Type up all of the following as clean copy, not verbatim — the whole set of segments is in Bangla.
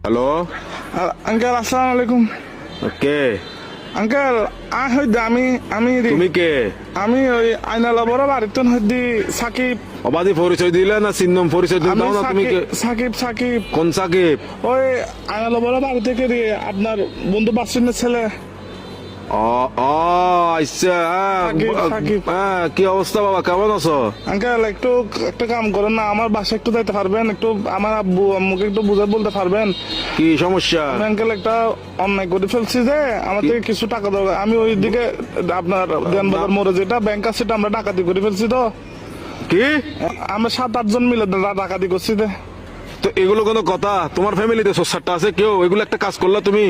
হ্যালো আঙ্কেল আসসালামু আলাইকুম। কে আঙ্কেল আমি আমি তুমি কে আমি ওই আইনালা বড় বাড়িতে হইদি সাকিব। অবাধি পরিচয় দিলে না চিহ্ন পরিচয় দিলে আমি দাও না তুমি কে? সাকিব সাকিব কোন সাকিব? ওই আইনালা বড় বাড়ি থেকে আপনার বন্ধু বাসিনের ছেলে। ও ও আচ্ছা সাকিব, সাকিব। কি অবস্থা বাবা, কেমন আছো? আঙ্কেল একটু একটা কাম করেন না, আমার বাসায় একটু যাইতে পারবেন? একটু আমার আব্বু আম্মুকে একটু বুঝাই বলতে পারবেন? কি সমস্যা? আমি আঙ্কেল একটা অন্যায় করে ফেলছি যে আমার থেকে কিছু টাকা দরকার। আমি ওই দিকে আপনার দেনবাজার মোড়ে যেটা ব্যাংক আছে সেটা আমরা ডাকাতি করে ফেলছি। তো কি আমরা 7-8 জন মিলে ডাকাতি করছি। তো এগুলো কোনো কথা? তোমার ফ্যামিলিতে সোসারটা আছে কেউ? এগুলো একটা কাজ করলা তুমি?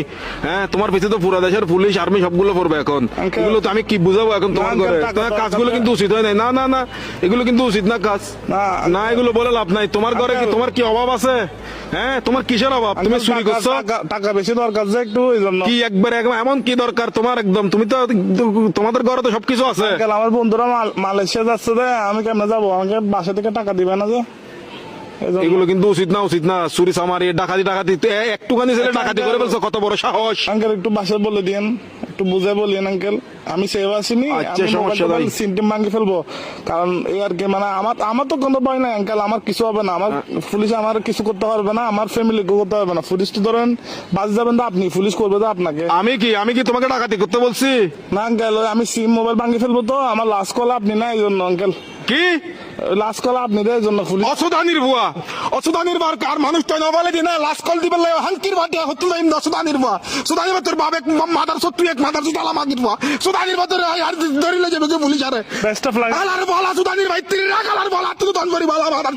হ্যাঁ, তোমার পিছনে তো পুরা দেশের পুলিশ আর্মি সবগুলো পড়বে এখন। Uncle, এগুলো তো আমি কি বুঝাবো এখন তোমার Uncle, ঘরে? টাকা তোমার দরকার কাজগুলো কিন্তু উচিত হয় নাই। না না না, এগুলো কিন্তু উচিত না কাজ। না, না, এগুলো বলে লাভ নাই। তোমার ঘরে কি Uncle, তোমার কি অভাব আছে? হ্যাঁ, তোমার কিসের অভাব? তুমি আঙ্কেল, চুরি করছো? টাকা বেশি দরকার যে একটু ওই জন্য। কি একবার এমন কি দরকার তোমার? একদম তুমি তো তোমাদের ঘরে তো সবকিছু আছে। আঙ্কেল আমার বন্ধুরা মালয়েশিয়া যাচ্ছে যে আমি কেমনে যাবো? আমাকে বাসা থেকে টাকা দিবে না যে এই জন্য। এগুলো কিন্তু উচিত না, উচিত না। চুরি চামারি ডাকাতি ডাকাতি একটুখানি ছেলে আচ্ছা, ডাকাতি Uncle, করে ফেলছো, কত বড় সাহস! আঙ্কেল একটু বাসায় বলে দিয়েন, একটু বুঝে বলিয়েন আঙ্কেল। আমি সেভ আসিনি, আচ্ছা, আমি সমস্যা নাই। সিমটিম ভাঙি ফেলবো। কারণ এই আর কি, মানে আমার তো কোনো ভয় নাই আঙ্কেল। আমার কিছু হবে না, আমার পুলিশ আমার কিছু করতে পারবে না, আমার ফ্যামিলি করতে পারবে না। পুলিশ তো ধরেন বাস যাবেন তো আপনি, পুলিশ করবে তো আপনাকে। আমি কি তোমাকে ডাকাতি করতে বলছি? না আঙ্কেল, আমি সিম মোবাইল ভাঙি ফেলবো। তো আমার লাস্ট কল আপনি না, এই জন্য আঙ্কেল। কি লাস্ট কল আপনি দেয়, এই জন্য পুলিশ। অসুদানির বুয়া, অসুদানির বার কার মানুষটা নবালে দিনা লাস্ট কল দিবে লাই হাঙ্কির বাটিয়া হতো না ইন্দা সুদানির বুয়া। সুদানির বাতর বাবে মাদার সত্তু এক মাদার সুদালা মাগির বুয়া। সুদানির বাতর আর ধরিলে যাবে যে পুলিশ আরে বেস্ট অফ লাক। আলার বলা সুদানির ভাই তিরি রাখ আলার বলা তুই দনবরি বলা মাদার